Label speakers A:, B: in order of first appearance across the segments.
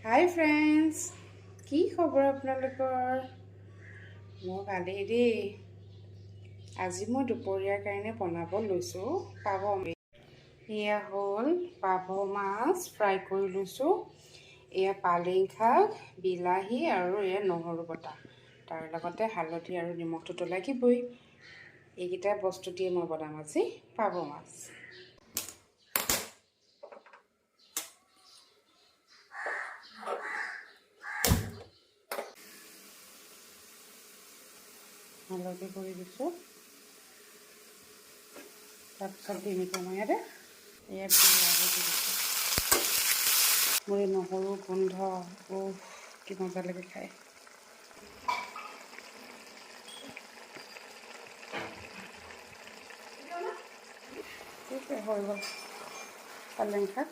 A: হাই friends, কি খবৰ আপোনালোকৰ? মোৰ ভালেই দেই। আজি মই দুপৰীয়াৰ কাৰণে বনাব লৈছোঁ পাভ। এয়া হ'ল পাভ মাছ ফ্ৰাই কৰি লৈছোঁ। এয়া পালেং শাক, বিলাহী আৰু এয়া নহৰু বটা। তাৰ লগতে হালধি আৰু নিমখটোতো লাগিবই। এইকেইটা বস্তু দিয়ে মই বনাম আজি পাভ মাছ। হালধি কৰি দিছোঁ, তাৰপিছত দিম মই ইয়াত বিলাহী দি দিছোঁ। মোৰ এই নহৰু গোন্ধ কি মজা লাগে খাই। হৈ গ'ল পালেং শাক।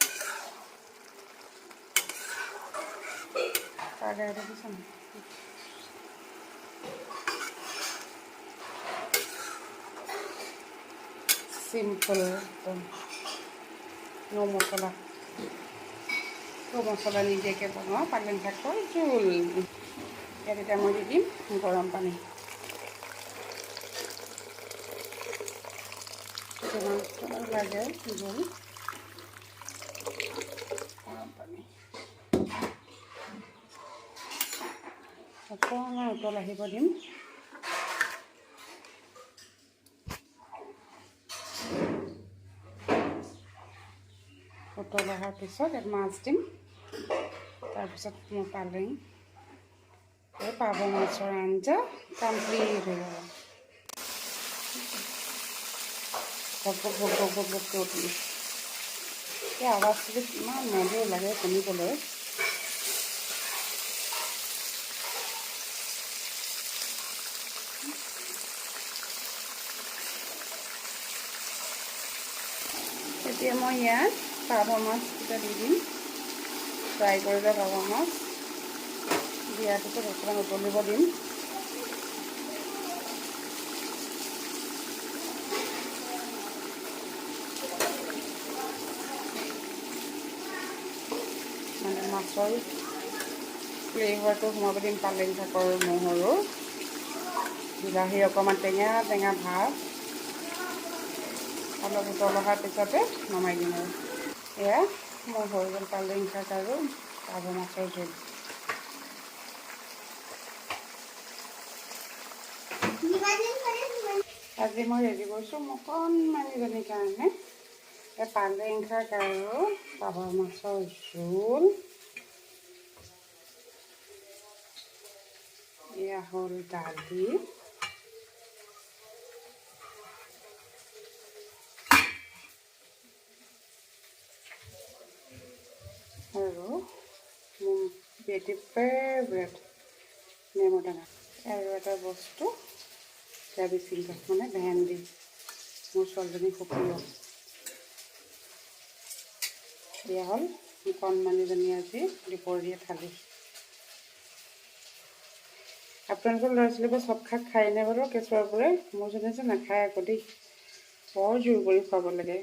A: সিম্পল একদম, নো মছলা নিদিয়াকৈ বনোৱা পালেং শাকৰ জোল। ইয়াত এতিয়া মই দি দিম গৰম পানী। যিমান লাগে জোল গৰম পানী অকণমান উতল আহিব দিম। উতল অহাৰ পিছত ইয়াত মাছ দিম। তাৰপিছত মোৰ পালেং পাভ মাছৰ আঞ্জা কমপ্লিট হৈ গ'ল। উঠি এই আৱাজটো ইমান মধুৰ লাগে শুনিবলৈ। এতিয়া মই ইয়াত পাভ মাছকেইটা দি দিম। ফ্ৰাই কৰিলে পাভ মাছ দিয়াৰ পিছত অকণমান উতলিব দিম। মানে মাছৰ ফ্লেভাৰটো সোমাব দিম। পালেং শাকৰ নহৰু বিলাহী অকণমান টেঙা টেঙা ভাৱ অলপ উতল অহাৰ পিছতে নমাই দিম আৰু। এয়া মোৰ হৈ গ'ল পালেং শাক আৰু পাভ মাছৰ জোল। আজি মই ৰেডি কৰিছোঁ মোৰ অকণমানিজনীৰ কাৰণে পালেং শাক আৰু পাভ মাছৰ জোল। এয়া হ'ল দালি, আৰু মোৰ বেটি ফেভৰেট নেমু টেঙা। আৰু এটা বস্তু চিংকা মানে ভেন্দি, মোৰ ছোৱালীজনী খুব প্ৰিয়। এয়া হ'ল কণমানিজনী আজি দুপৰীয়া থালি। আপোনালোকৰ ল'ৰা ছোৱালীবোৰে চব শাক খায়নে বাৰু কেঁচুৱাবোৰে? মোৰ জনে যে নাখায় আকৌ দেই, বৰ জোৰ কৰি খুৱাব লাগে।